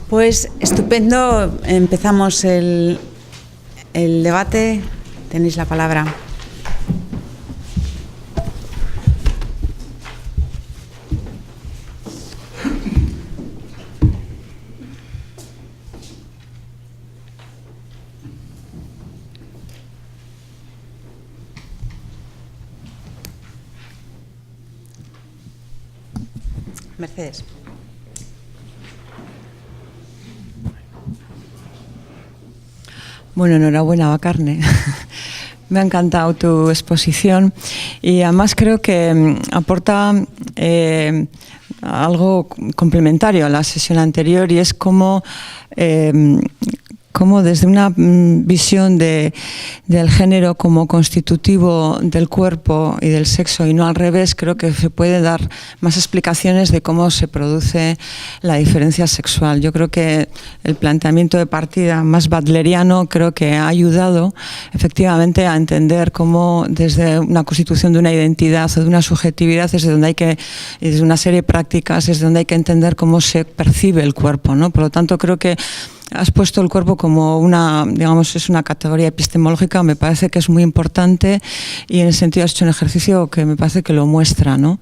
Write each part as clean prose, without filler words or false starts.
Pues estupendo, empezamos el debate, tenéis la palabra. Mercedes. Bueno, enhorabuena, Bacarne. Me ha encantado tu exposición y además creo que aporta algo complementario a la sesión anterior, y es como desde una visión del género como constitutivo del cuerpo y del sexo y no al revés, creo que se puede dar más explicaciones de cómo se produce la diferencia sexual. Yo creo que el planteamiento de partida más butleriano creo que ha ayudado efectivamente a entender cómo desde una constitución de una identidad o de una subjetividad desde una serie de prácticas es donde hay que entender cómo se percibe el cuerpo, ¿no? Por lo tanto, creo que has puesto el cuerpo como es una categoría epistemológica, me parece que es muy importante, y en ese sentido has hecho un ejercicio que me parece que lo muestra, ¿no?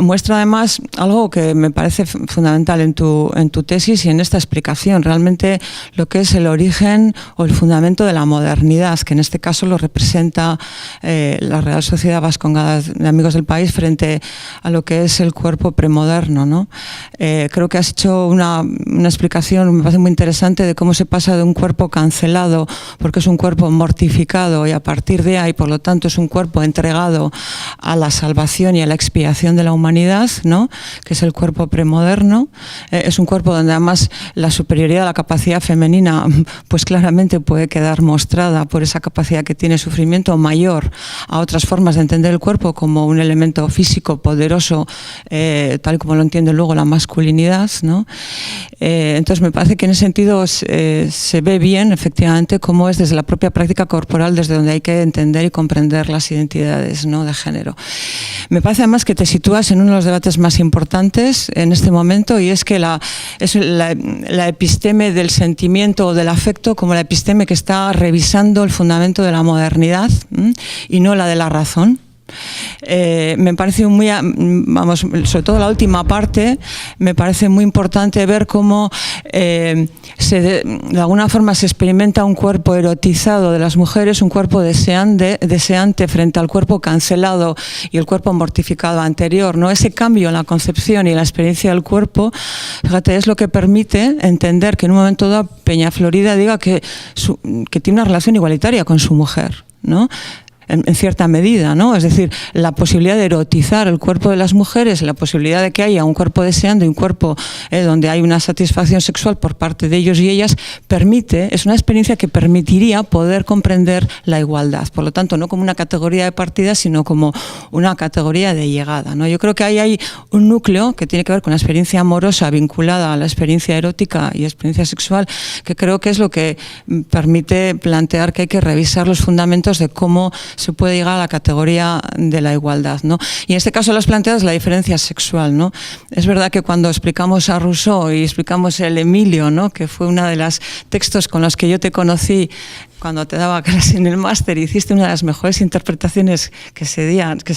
Muestra además algo que me parece fundamental en tu tesis y en esta explicación, realmente lo que es el origen o el fundamento de la modernidad, que en este caso lo representa la Real Sociedad Vascongada de Amigos del País frente a lo que es el cuerpo premoderno, ¿no? Creo que has hecho una explicación, me parece muy interesante, de cómo se pasa de un cuerpo cancelado porque es un cuerpo mortificado y a partir de ahí, por lo tanto, es un cuerpo entregado a la salvación y a la expiación de la humanidad, ¿no? Que es el cuerpo premoderno. Es un cuerpo donde además la superioridad de la capacidad femenina pues claramente puede quedar mostrada por esa capacidad que tiene sufrimiento mayor a otras formas de entender el cuerpo como un elemento físico poderoso, tal como lo entiende luego la masculinidad, ¿no? Entonces me parece que en ese sentido se ve bien efectivamente cómo es desde la propia práctica corporal desde donde hay que entender y comprender las identidades, ¿no?, de género. Me parece además que te sitúas en uno de los debates más importantes en este momento, y es que la episteme del sentimiento o del afecto como la episteme que está revisando el fundamento de la modernidad y no la de la razón. Me parece sobre todo la última parte, me parece muy importante ver cómo de alguna forma se experimenta un cuerpo erotizado de las mujeres, un cuerpo deseante frente al cuerpo cancelado y el cuerpo mortificado anterior, ¿no? Ese cambio en la concepción y en la experiencia del cuerpo, fíjate, es lo que permite entender que en un momento dado Peñaflorida diga que tiene una relación igualitaria con su mujer, ¿no? En cierta medida, ¿no? Es decir, la posibilidad de erotizar el cuerpo de las mujeres, la posibilidad de que haya un cuerpo deseando y un cuerpo donde hay una satisfacción sexual por parte de ellos y ellas, es una experiencia que permitiría poder comprender la igualdad. Por lo tanto, no como una categoría de partida, sino como una categoría de llegada, ¿no? Yo creo que ahí hay un núcleo que tiene que ver con la experiencia amorosa vinculada a la experiencia erótica y experiencia sexual, que creo que es lo que permite plantear que hay que revisar los fundamentos de cómo se puede llegar a la categoría de la igualdad, ¿no? Y en este caso lo has planteado es la diferencia sexual, ¿no? Es verdad que cuando explicamos a Rousseau y explicamos el Emilio, ¿no?, que fue uno de los textos con los que yo te conocí cuando te daba clase en el máster, hiciste una de las mejores interpretaciones que se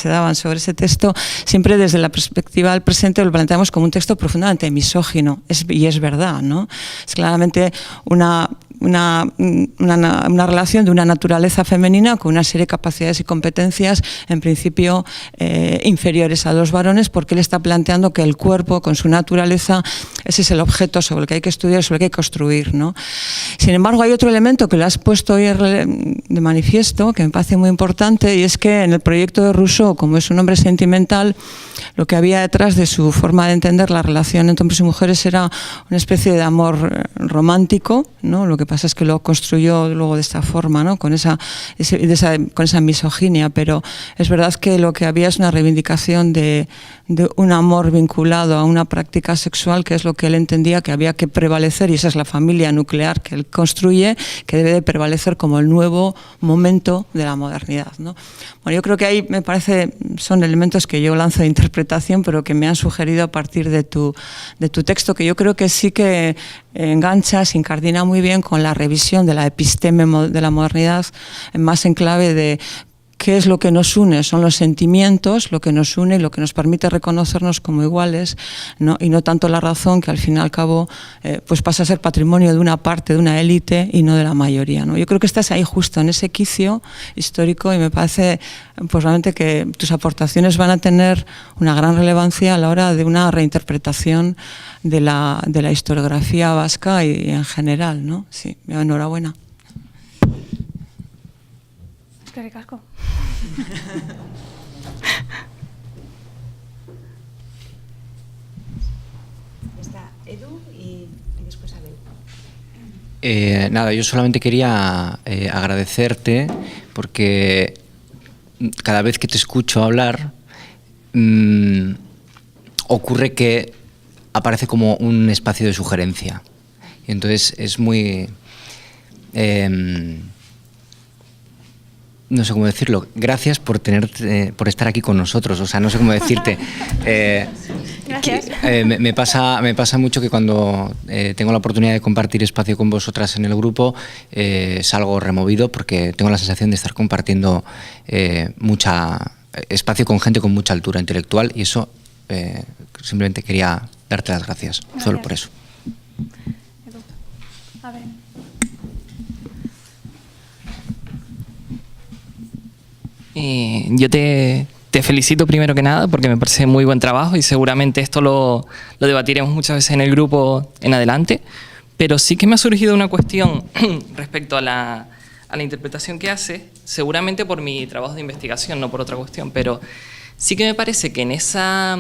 daban sobre ese texto, siempre desde la perspectiva del presente lo planteamos como un texto profundamente misógino, y es verdad, ¿no? Es claramente una relación de una naturaleza femenina con una serie de capacidades y competencias en principio inferiores a los varones, porque él está planteando que el cuerpo con su naturaleza ese es el objeto sobre el que hay que estudiar, sobre el que hay que construir, ¿no? Sin embargo, hay otro elemento que le has puesto hoy de manifiesto que me parece muy importante, y es que en el proyecto de Rousseau, como es un hombre sentimental, lo que había detrás de su forma de entender la relación entre hombres y mujeres era una especie de amor romántico, ¿no? Lo que pasa es que lo construyó luego de esta forma, ¿no?, con esa misoginia, pero es verdad que lo que había es una reivindicación de de un amor vinculado a una práctica sexual, que es lo que él entendía que había que prevalecer, y esa es la familia nuclear que él construye, que debe de prevalecer como el nuevo momento de la modernidad, ¿no? Bueno, yo creo que ahí me parece, son elementos que yo lanzo de interpretación, pero que me han sugerido a partir de tu texto, que yo creo que sí que engancha, se incardina muy bien con la revisión de la episteme de la modernidad, más en clave de qué es lo que nos une, son los sentimientos, lo que nos une y lo que nos permite reconocernos como iguales, ¿no? Y no tanto la razón, que al fin y al cabo pues pasa a ser patrimonio de una parte, de una élite y no de la mayoría, ¿no? Yo creo que estás ahí justo en ese quicio histórico y me parece pues realmente que tus aportaciones van a tener una gran relevancia a la hora de una reinterpretación de la historiografía vasca y en general, ¿no? Sí, enhorabuena. Eskerrik asko. Está Edu y después Abel. Nada, yo solamente quería agradecerte porque cada vez que te escucho hablar ocurre que aparece como un espacio de sugerencia. Y entonces es muy... no sé cómo decirlo, gracias por estar aquí con nosotros, o sea, no sé cómo decirte. Gracias. Me pasa mucho que cuando tengo la oportunidad de compartir espacio con vosotras en el grupo, salgo removido porque tengo la sensación de estar compartiendo espacio con gente con mucha altura intelectual, y eso simplemente quería darte las gracias. Solo por eso. Edu. A ver. Yo te felicito primero que nada porque me parece muy buen trabajo y seguramente esto lo debatiremos muchas veces en el grupo en adelante, pero sí que me ha surgido una cuestión respecto a la interpretación que hace, seguramente por mi trabajo de investigación, no por otra cuestión, pero sí que me parece que en esta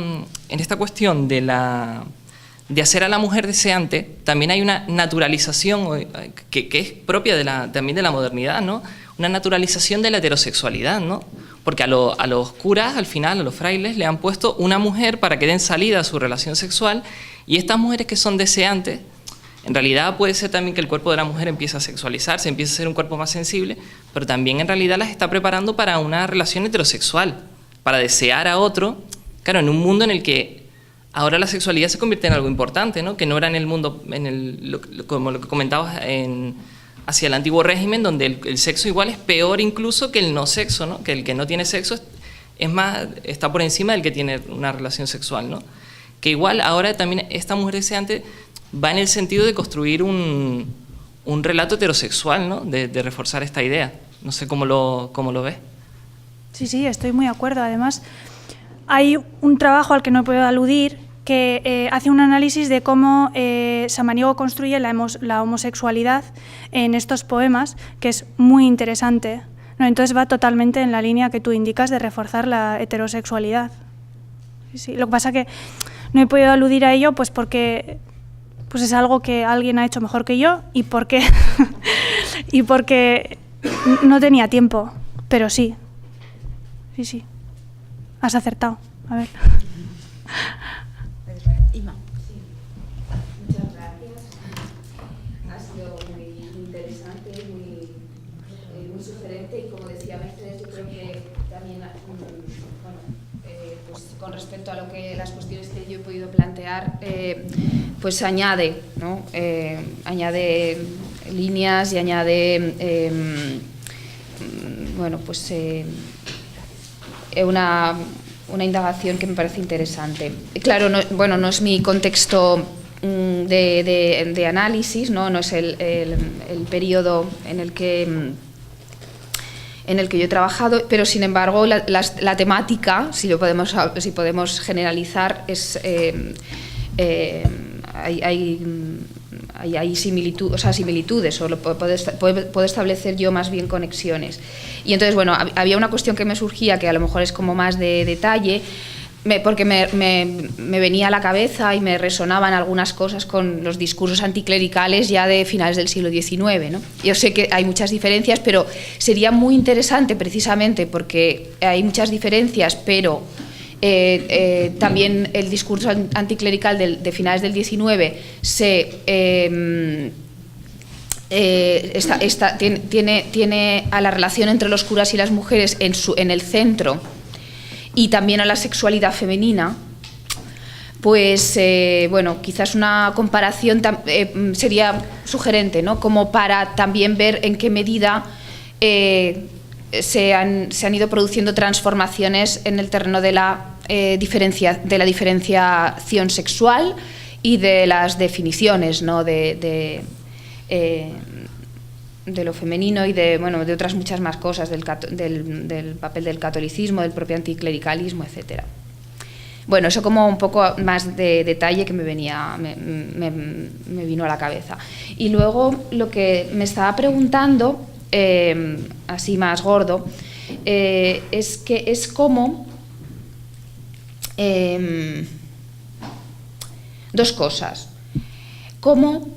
cuestión de hacer a la mujer deseante también hay una naturalización que es propia también de la modernidad, ¿no? Una naturalización de la heterosexualidad, ¿no? Porque a los curas, al final, a los frailes, le han puesto una mujer para que den salida a su relación sexual, y estas mujeres que son deseantes, en realidad puede ser también que el cuerpo de la mujer empiece a sexualizarse, empiece a ser un cuerpo más sensible, pero también en realidad las está preparando para una relación heterosexual, para desear a otro, claro, en un mundo en el que ahora la sexualidad se convierte en algo importante, ¿no? Que no era en el mundo, como lo que comentabas hacia el antiguo régimen, donde el sexo igual es peor incluso que el no sexo, ¿no? Que el que no tiene sexo está por encima del que tiene una relación sexual, ¿no? Que igual ahora también esta mujer deseante va en el sentido de construir un relato heterosexual, ¿no? De reforzar esta idea. No sé cómo lo ves. Sí, estoy muy de acuerdo. Además, hay un trabajo al que no he podido aludir que hace un análisis de cómo Samaniego construye la homosexualidad en estos poemas, que es muy interesante, ¿no? Entonces va totalmente en la línea que tú indicas de reforzar la heterosexualidad. Sí. Lo que pasa que no he podido aludir a ello pues porque pues es algo que alguien ha hecho mejor que yo y porque no tenía tiempo, pero sí. Sí. Has acertado. A ver. Ima. Sí. Muchas gracias. Ha sido muy interesante, muy sugerente, y como decía Mercedes, yo creo que también, pues con respecto a las cuestiones que yo he podido plantear, pues añade, ¿no? Añade líneas y añade, una indagación que me parece interesante. Claro, no es mi contexto de análisis, no es el periodo en el que yo he trabajado, pero sin embargo la temática, si podemos generalizar, es hay similitudes, o puedo establecer yo más bien conexiones. Y entonces, había una cuestión que me surgía, que a lo mejor es como más de detalle, porque me venía a la cabeza y me resonaban algunas cosas con los discursos anticlericales ya de finales del siglo XIX, ¿no? Yo sé que hay muchas diferencias, pero sería muy interesante precisamente porque hay muchas diferencias, pero también el discurso anticlerical de finales del 19 tiene a la relación entre los curas y las mujeres en el centro, y también a la sexualidad femenina, pues bueno, quizás una comparación sería sugerente, ¿no? Como para también ver en qué medida se han ido produciendo transformaciones en el terreno de la diferenciación sexual y de las definiciones, ¿no? de lo femenino y de otras muchas más cosas, del papel del catolicismo, del propio anticlericalismo, etcétera. Bueno, eso como un poco más de detalle que me vino a la cabeza. Y luego lo que me estaba preguntando, así más gordo, es cómo dos cosas. Cómo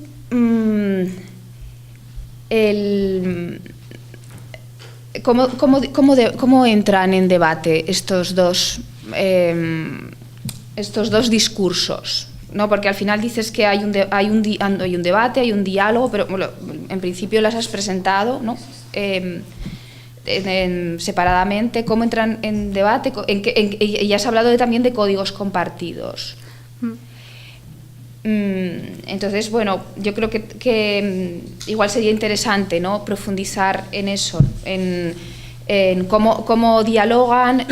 cómo entran en debate estos dos discursos, ¿no? Porque al final dices que hay un debate, hay un diálogo, pero bueno, en principio las has presentado, ¿no? Separadamente. ¿Cómo entran en debate? Y has hablado también de códigos compartidos. Entonces, bueno, yo creo que igual sería interesante, ¿no? Profundizar en eso, en cómo dialogan,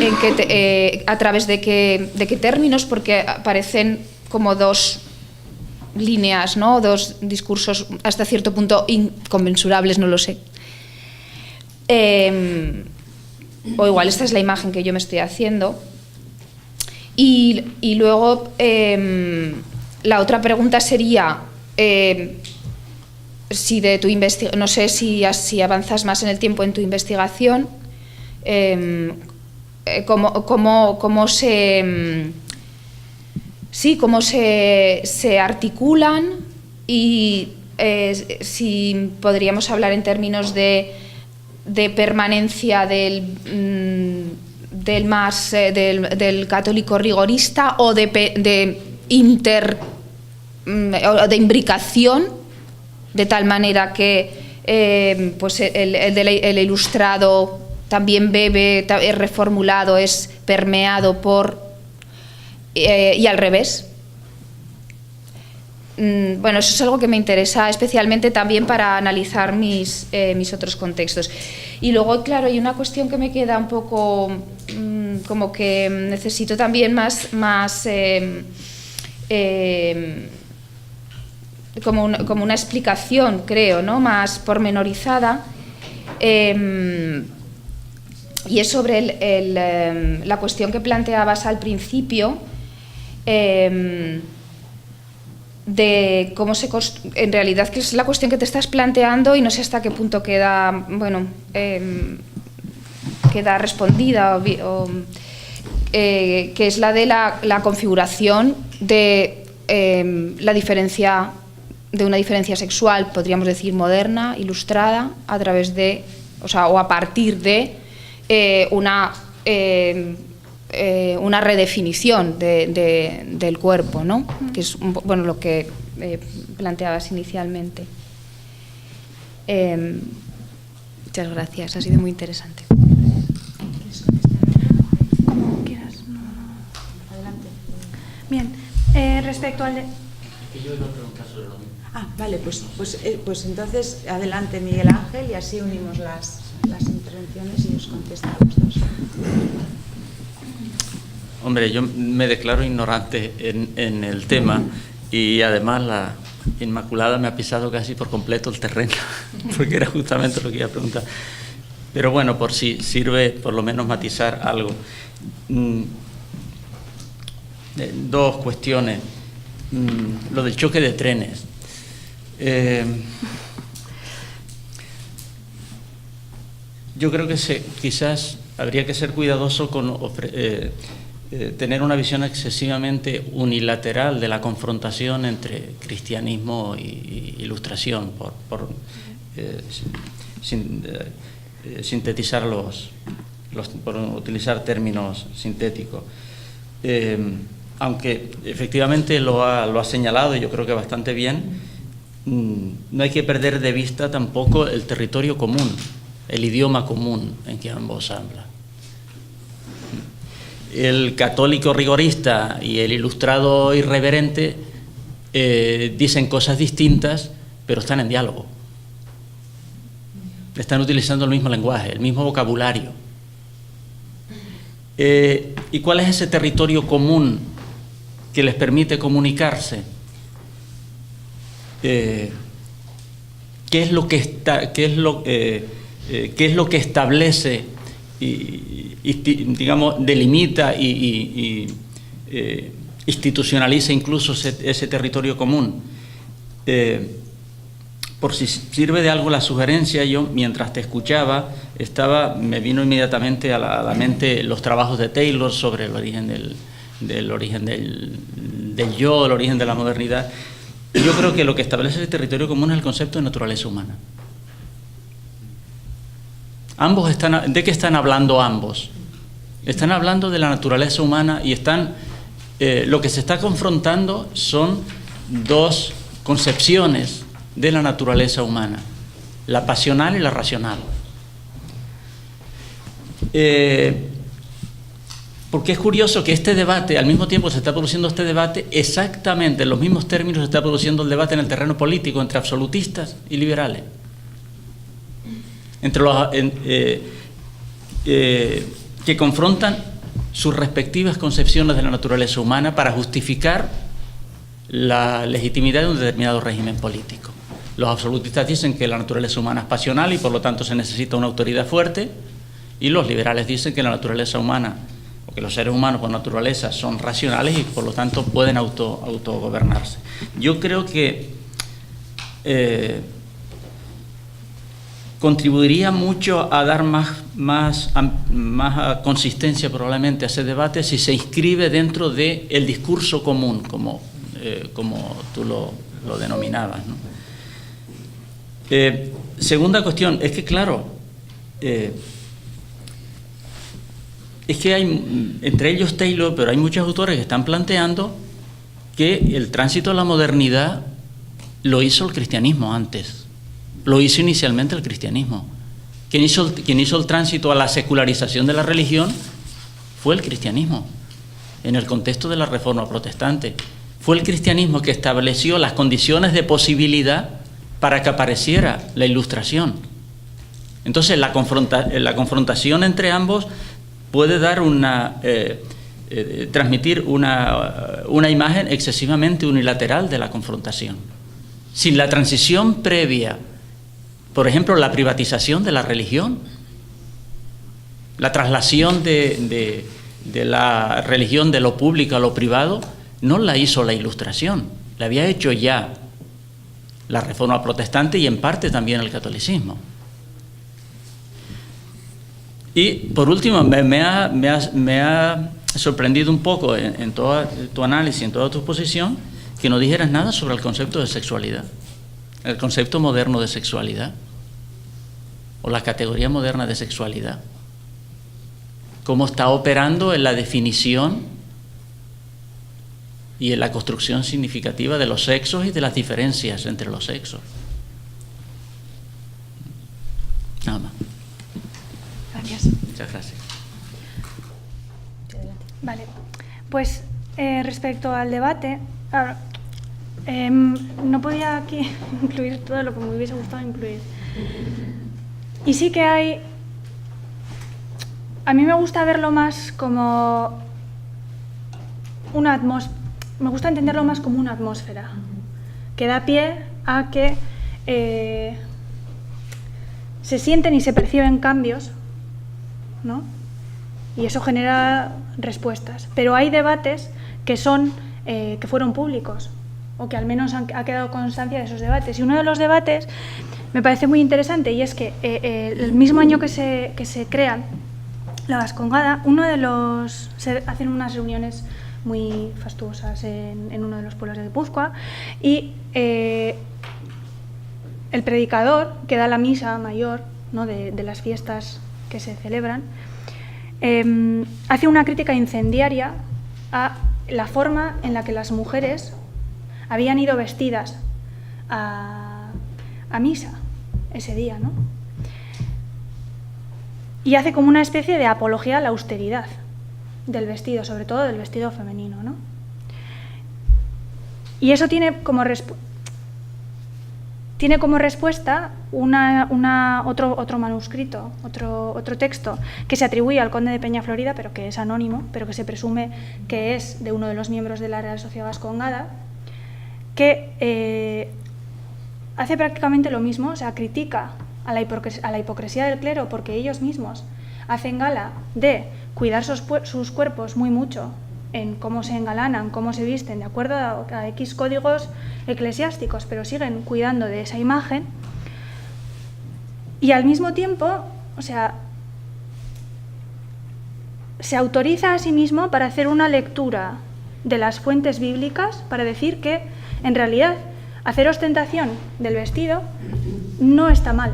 a través de qué términos, porque aparecen como dos líneas, ¿no? Dos discursos hasta cierto punto inconmensurables, no lo sé. O igual esta es la imagen que yo me estoy haciendo. Y luego la otra pregunta sería si de tu no sé si avanzas más en el tiempo en tu investigación, cómo se articulan, y si podríamos hablar en términos de permanencia del católico rigorista, o de imbricación, de tal manera que pues el ilustrado también bebe, es reformulado, es permeado por, y al revés. Bueno, eso es algo que me interesa especialmente también para analizar mis otros contextos. Y luego, claro, hay una cuestión que me queda un poco como que necesito también más como una explicación, creo, ¿no? Más pormenorizada, y es sobre la cuestión que planteabas al principio, de cómo en realidad, que es la cuestión que te estás planteando, y no sé hasta qué punto queda respondida, que es la de la configuración de la diferencia, de una diferencia sexual, podríamos decir moderna, ilustrada, a través de, o a partir de una redefinición del cuerpo, ¿no? Que es lo que planteabas inicialmente. Muchas gracias, ha sido muy interesante. Como quieras. Adelante. Bien, respecto al... Yo iba a preguntar sobre lo mismo. Vale, pues entonces adelante, Miguel Ángel, y así unimos las intervenciones y os contesta a los dos. Hombre, yo me declaro ignorante en el tema, y además la Inmaculada me ha pisado casi por completo el terreno, porque era justamente lo que iba a preguntar. Pero bueno, por si sirve por lo menos matizar algo. Dos cuestiones. Lo del choque de trenes. Yo creo que quizás habría que ser cuidadoso con tener una visión excesivamente unilateral de la confrontación entre cristianismo y ilustración, por sintetizar por utilizar términos sintéticos. aunque efectivamente lo ha señalado, y yo creo que bastante bien, no hay que perder de vista tampoco el territorio común, el idioma común en que ambos hablan. El católico rigorista y el ilustrado irreverente dicen cosas distintas, pero están en diálogo. Están utilizando el mismo lenguaje, el mismo vocabulario. ¿Y cuál es ese territorio común que les permite comunicarse? ¿Qué es lo que establece y digamos, delimita y institucionaliza incluso ese territorio común? Por si sirve de algo la sugerencia, yo mientras te escuchaba me vino inmediatamente a la mente los trabajos de Taylor sobre el origen del yo, el origen de la modernidad. Yo creo que lo que establece el territorio común es el concepto de naturaleza humana. ¿De qué están hablando ambos? Están hablando de la naturaleza humana y lo que se está confrontando son dos concepciones de la naturaleza humana, la pasional y la racional. Porque es curioso que este debate, al mismo tiempo se está produciendo este debate, exactamente en los mismos términos se está produciendo el debate en el terreno político entre absolutistas y liberales. Que confrontan sus respectivas concepciones de la naturaleza humana para justificar la legitimidad de un determinado régimen político. Los absolutistas dicen que la naturaleza humana es pasional y por lo tanto se necesita una autoridad fuerte, y los liberales dicen que la naturaleza humana, o que los seres humanos por naturaleza son racionales y por lo tanto pueden autogobernarse. Yo creo que contribuiría mucho a dar más consistencia probablemente a ese debate si se inscribe dentro del discurso común, como tú lo denominabas, ¿no? Segunda cuestión, es que claro, es que hay, entre ellos Taylor, pero hay muchos autores que están planteando que el tránsito a la modernidad lo hizo el cristianismo antes, lo hizo inicialmente el cristianismo. Quien hizo el tránsito a la secularización de la religión fue el cristianismo, en el contexto de la Reforma Protestante. Fue el cristianismo que estableció las condiciones de posibilidad para que apareciera la Ilustración. Entonces la confrontación entre ambos puede dar transmitir una imagen excesivamente unilateral de la confrontación. Sin la transición previa, por ejemplo, la privatización de la religión, la traslación de la religión de lo público a lo privado, no la hizo la Ilustración, la había hecho ya la Reforma Protestante y en parte también el catolicismo. Y por último, me ha sorprendido un poco en todo tu análisis, en toda tu exposición, que no dijeras nada sobre el concepto de sexualidad, el concepto moderno de sexualidad, o la categoría moderna de sexualidad. Cómo está operando en la definición y en la construcción significativa de los sexos y de las diferencias entre los sexos. Nada más. Gracias. Muchas gracias. Vale, pues respecto al debate, ahora, no podía aquí incluir todo lo que me hubiese gustado incluir. Y sí que hay... A mí me gusta verlo más como una atmósfera. Me gusta entenderlo más como una atmósfera que da pie a que se sienten y se perciben cambios, ¿no? Y eso genera respuestas. Pero hay debates que fueron públicos, o que al menos ha quedado constancia de esos debates. Y uno de los debates me parece muy interesante, y es que el mismo año que se crea la Vascongada, se hacen unas reuniones muy fastuosas en uno de los pueblos de Guipúzcoa, y el predicador que da la misa mayor, ¿no?, de las fiestas que se celebran, hace una crítica incendiaria a la forma en la que las mujeres habían ido vestidas a misa ese día, ¿no? Y hace como una especie de apología a la austeridad del vestido, sobre todo del vestido femenino, ¿no? Y eso tiene como respuesta otro manuscrito, otro texto que se atribuye al conde de Peñaflorida, pero que es anónimo, pero que se presume que es de uno de los miembros de la Real Sociedad Vascongada, que hace prácticamente lo mismo, o sea, critica a la hipocresía del clero porque ellos mismos hacen gala de cuidar sus cuerpos muy mucho en cómo se engalanan, cómo se visten, de acuerdo a X códigos eclesiásticos, pero siguen cuidando de esa imagen. Y al mismo tiempo, o sea, se autoriza a sí mismo para hacer una lectura de las fuentes bíblicas para decir que, en realidad, hacer ostentación del vestido no está mal.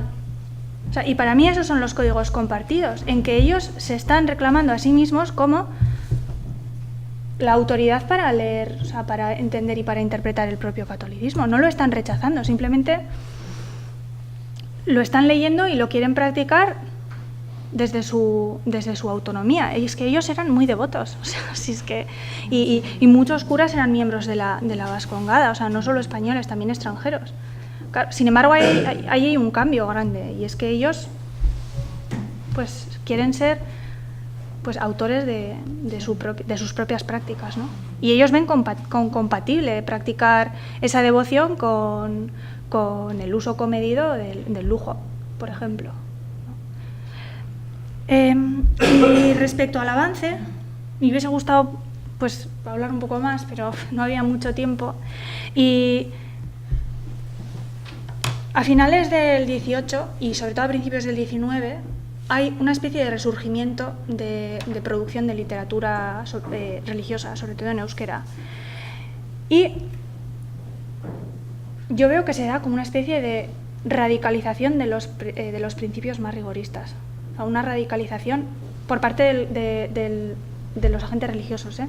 O sea, y para mí esos son los códigos compartidos, en que ellos se están reclamando a sí mismos como la autoridad para leer, o sea, para entender y para interpretar el propio catolicismo. No lo están rechazando, simplemente lo están leyendo y lo quieren practicar desde su autonomía. Y es que ellos eran muy devotos, o sea, si es que, y muchos curas eran miembros de la Vascongada, o sea, no solo españoles, también extranjeros. Claro, sin embargo, ahí hay un cambio grande, y es que ellos pues quieren ser pues autores de sus propias prácticas, ¿no? Y ellos ven compatible practicar esa devoción con el uso comedido del lujo, por ejemplo, ¿no? Y respecto al avance, me hubiese gustado pues hablar un poco más, pero no había mucho tiempo. Y a finales del 18 y sobre todo a principios del 19 hay una especie de resurgimiento de producción de literatura religiosa, sobre todo en euskera. Y yo veo que se da como una especie de radicalización de los principios más rigoristas. O sea, una radicalización por parte de los agentes religiosos,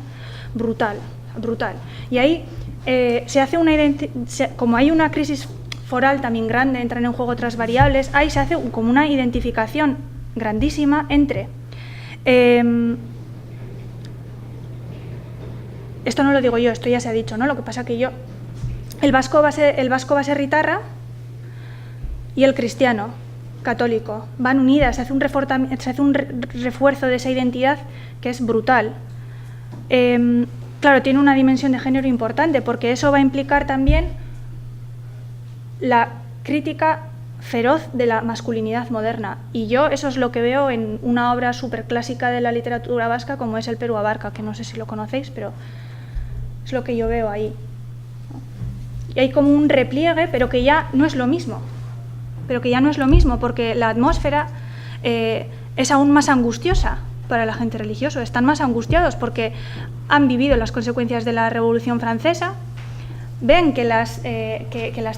brutal. Y ahí se hace como hay una crisis foral también grande, entran en juego otras variables, ahí se hace como una identificación grandísima entre esto no lo digo yo, esto ya se ha dicho, ¿no? Lo que pasa que el vasco va a ser ritarra y el cristiano católico van unidas, se hace un refuerzo de esa identidad que es brutal. Claro, tiene una dimensión de género importante porque eso va a implicar también la crítica feroz de la masculinidad moderna, y yo eso es lo que veo en una obra superclásica de la literatura vasca como es el Perú Abarca, que no sé si lo conocéis, pero es lo que yo veo ahí. Y hay como un repliegue, pero que ya no es lo mismo, porque la atmósfera es aún más angustiosa para la gente religiosa, están más angustiados porque han vivido las consecuencias de la Revolución Francesa, ven que las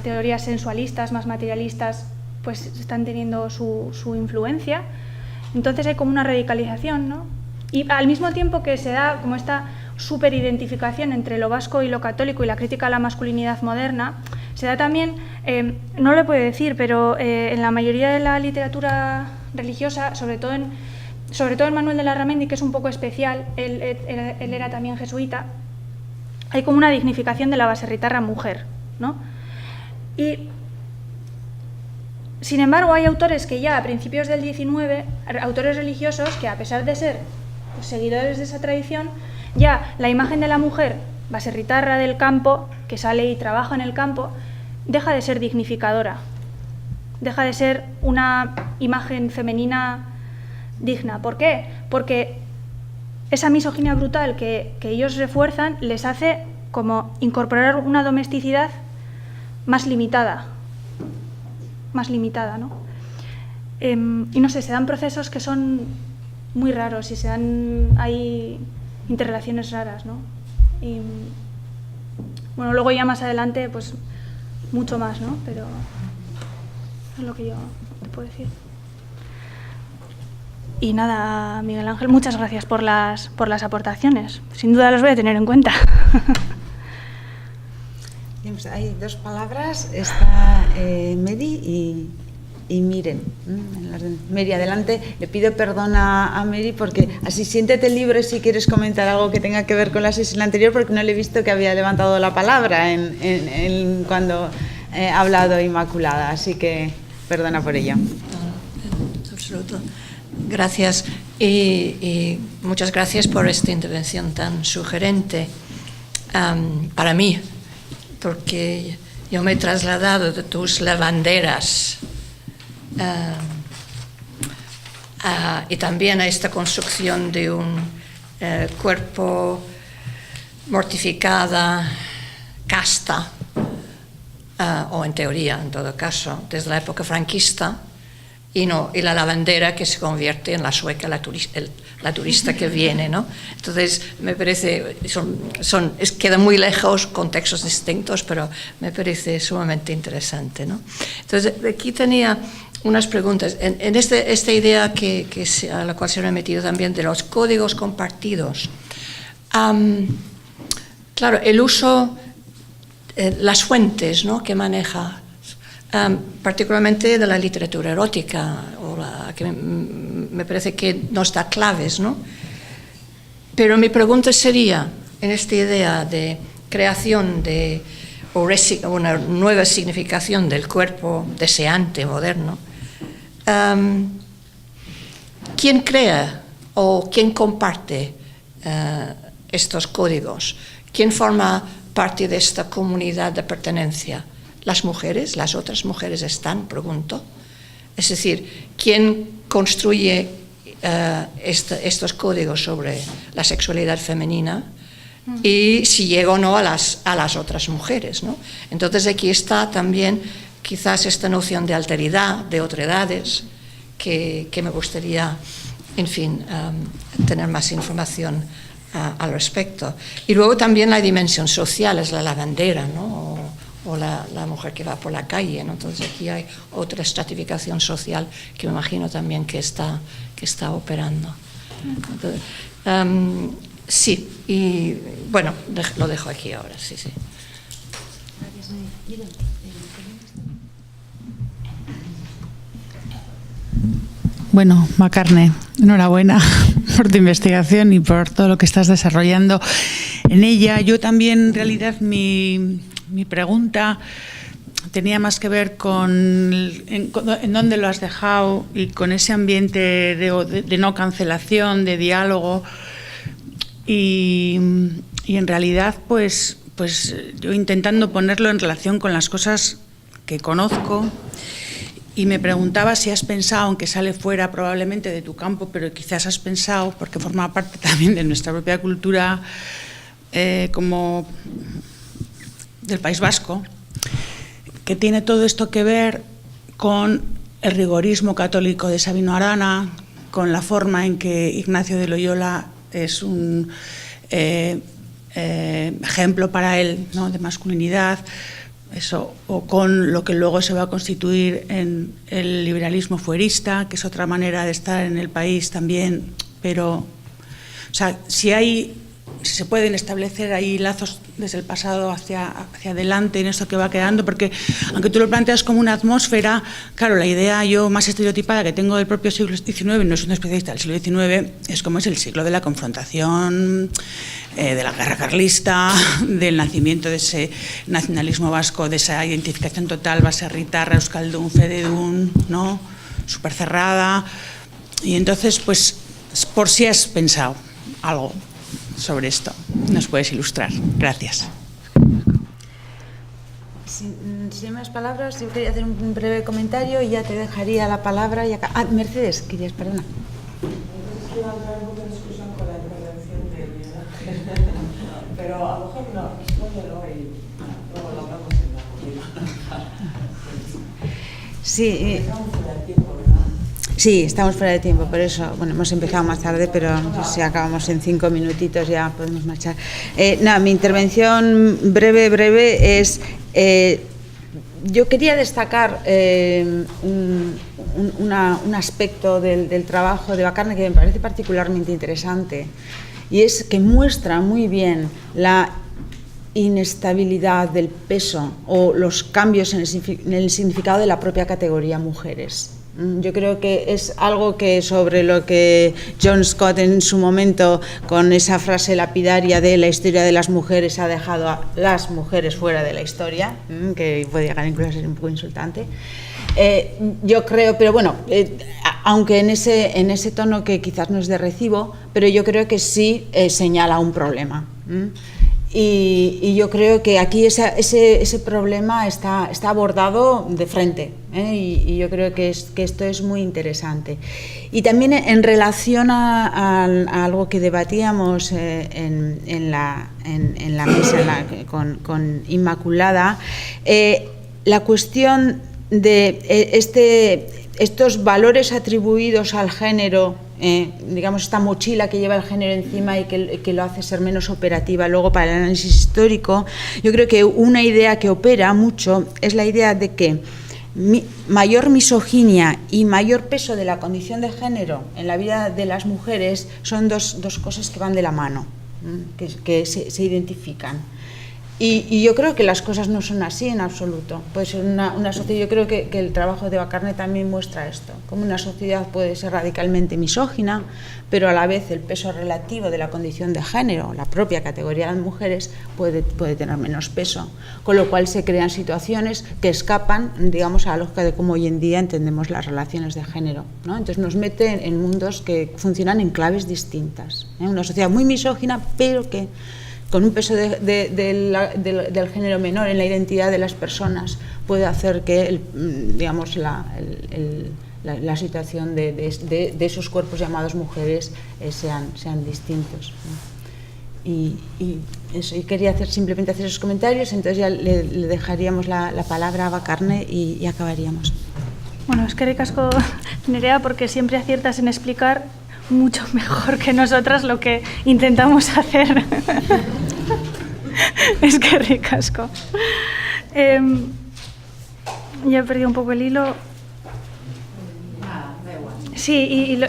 teorías sensualistas, más materialistas, pues están teniendo su influencia. Entonces hay como una radicalización, ¿no? Y al mismo tiempo que se da como esta superidentificación entre lo vasco y lo católico y la crítica a la masculinidad moderna, se da también, no lo puedo decir, pero en la mayoría de la literatura religiosa, sobre todo en Manuel de Larramendi, que es un poco especial, él era también jesuita, hay como una dignificación de la baserritarra mujer, ¿no? Y, sin embargo, hay autores que ya a principios del 19, autores religiosos que, a pesar de ser seguidores de esa tradición, ya la imagen de la mujer baserritarra del campo, que sale y trabaja en el campo, deja de ser dignificadora, deja de ser una imagen femenina digna. ¿Por qué? Porque esa misoginia brutal que ellos refuerzan les hace como incorporar una domesticidad más limitada, ¿no? Y no sé, se dan procesos que son muy raros y hay interrelaciones raras, ¿no? Y bueno, luego ya más adelante, pues mucho más, ¿no? Pero es lo que yo te puedo decir. Y nada, Miguel Ángel, muchas gracias por las aportaciones. Sin duda los voy a tener en cuenta. Hay dos palabras, está Mary y Miren. Mary, adelante. Le pido perdón a Mary porque así siéntete libre si quieres comentar algo que tenga que ver con la sesión anterior, porque no le he visto que había levantado la palabra cuando ha hablado Inmaculada, así que perdona por ello. Absoluto. Gracias y muchas gracias por esta intervención tan sugerente para mí, porque yo me he trasladado de tus lavanderas y también a esta construcción de un cuerpo mortificada, casta, o en teoría, en todo caso, desde la época franquista, y la lavandera que se convierte en la sueca, la turista que viene, ¿no? Entonces, me parece, quedan muy lejos, contextos distintos, pero me parece sumamente interesante, ¿no? Entonces, aquí tenía unas preguntas. En esta idea a la cual se ha metido también de los códigos compartidos. Claro, el uso, las fuentes, ¿no?, que maneja, particularmente de la literatura erótica, que me parece que nos da claves, ¿no? Pero mi pregunta sería, en esta idea de creación o una nueva significación del cuerpo deseante, moderno, ¿quién crea o quién comparte estos códigos? ¿Quién forma parte de esta comunidad de pertenencia? ¿Las mujeres? ¿Las otras mujeres están? Pregunto. Es decir, ¿quién construye estos códigos sobre la sexualidad femenina? Y si llega o no a las otras mujeres, ¿no? Entonces aquí está también quizás esta noción de alteridad, de otredades, que me gustaría, en fin, tener más información al respecto. Y luego también la dimensión social, es la lavandera, ¿no? O la mujer que va por la calle, ¿no? Entonces aquí hay otra estratificación social que me imagino también que está operando. Entonces, sí, y bueno, lo dejo aquí ahora, sí. Bueno, Macarne, enhorabuena por tu investigación y por todo lo que estás desarrollando en ella. Yo también, en realidad, mi pregunta tenía más que ver con en dónde lo has dejado y con ese ambiente de no cancelación, de diálogo. Y en realidad, pues yo intentando ponerlo en relación con las cosas que conozco, y me preguntaba si has pensado, aunque sale fuera probablemente de tu campo, pero quizás has pensado, porque forma parte también de nuestra propia cultura como del País Vasco, que tiene todo esto que ver con el rigorismo católico de Sabino Arana, con la forma en que Ignacio de Loyola es un ejemplo para él, ¿no?, de masculinidad, eso, o con lo que luego se va a constituir en el liberalismo fuerista, que es otra manera de estar en el país también, pero, o sea, si se pueden establecer ahí lazos desde el pasado hacia adelante en esto que va quedando, porque aunque tú lo planteas como una atmósfera, claro, la idea yo más estereotipada que tengo del propio siglo XIX, no soy un especialista del siglo XIX, es como es el siglo de la confrontación, de la guerra carlista, del nacimiento de ese nacionalismo vasco, de esa identificación total baserritarra, euskaldun, fededun, ¿no?, súper cerrada. Y entonces, pues, por si has pensado algo sobre esto, nos puedes ilustrar. Gracias. Sin más palabras, yo quería hacer un breve comentario y ya te dejaría la palabra. Mercedes, querías, perdona. Pero a lo mejor no, respóndelo y luego lo hablamos en la comida. Sí. Sí, estamos fuera de tiempo, por eso, bueno, hemos empezado más tarde, pero si acabamos en 5 minutitos ya podemos marchar. Mi intervención breve es yo quería destacar un aspecto del trabajo de Bakarne que me parece particularmente interesante, y es que muestra muy bien la inestabilidad del peso o los cambios en el significado de la propia categoría mujeres. Yo creo que es algo que sobre lo que John Scott en su momento, con esa frase lapidaria de la historia de las mujeres, ha dejado a las mujeres fuera de la historia, que puede llegar incluso a ser un poco insultante. Yo creo, pero bueno, aunque en ese tono que quizás no es de recibo, pero yo creo que sí señala un problema. Y yo creo que aquí ese problema está abordado de frente, y yo creo que esto es muy interesante. Y también en relación a algo que debatíamos en la mesa con Inmaculada, la cuestión de estos valores atribuidos al género, digamos, esta mochila que lleva el género encima y que lo hace ser menos operativa luego para el análisis histórico. Yo creo que una idea que opera mucho es la idea de que mayor misoginia y mayor peso de la condición de género en la vida de las mujeres son dos cosas que van de la mano, que se identifican. Y yo creo que las cosas no son así en absoluto. Puede ser una sociedad. Yo creo que el trabajo de Bakarne también muestra esto, como una sociedad puede ser radicalmente misógina, pero a la vez el peso relativo de la condición de género, la propia categoría de las mujeres, puede tener menos peso, con lo cual se crean situaciones que escapan, digamos, a la lógica de cómo hoy en día entendemos las relaciones de género, ¿no? Entonces nos mete en mundos que funcionan en claves distintas, Una sociedad muy misógina, pero que con un peso del género menor en la identidad de las personas, puede hacer que digamos, la situación de esos cuerpos llamados mujeres sean distintos. Y eso, y quería simplemente hacer esos comentarios, entonces ya le dejaríamos la palabra a Bakarne y acabaríamos. Bueno, eskerrik asko, Nerea, porque siempre aciertas en explicar mucho mejor que nosotras lo que intentamos hacer. Eskerrik asko. Ya he perdido un poco el hilo. Sí, y lo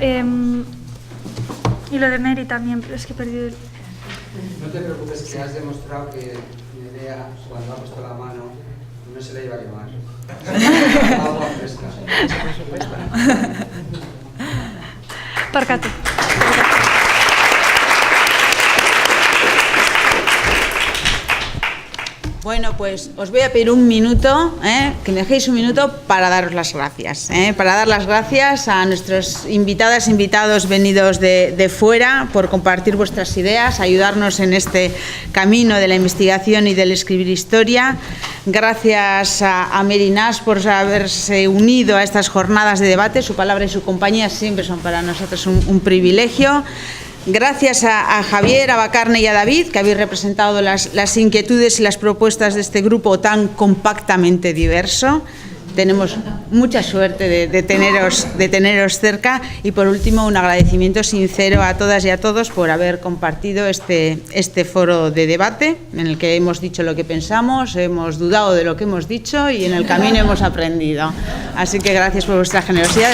de Mary también, pero es que he perdido el... No te preocupes, que has demostrado que Nerea, cuando ha puesto la mano, no se la iba a quemar. Agua fresca. Parcate. Bueno, pues os voy a pedir un minuto, que me dejéis un minuto para daros las gracias. Para dar las gracias a nuestros invitados venidos de fuera por compartir vuestras ideas, ayudarnos en este camino de la investigación y del escribir historia. Gracias a Mary Nash por haberse unido a estas jornadas de debate. Su palabra y su compañía siempre son para nosotros un privilegio. Gracias a Javier, a Bakarne y a David, que habéis representado las inquietudes y las propuestas de este grupo tan compactamente diverso. Tenemos mucha suerte de teneros cerca. Y por último, un agradecimiento sincero a todas y a todos por haber compartido este foro de debate, en el que hemos dicho lo que pensamos, hemos dudado de lo que hemos dicho y en el camino hemos aprendido. Así que gracias por vuestra generosidad.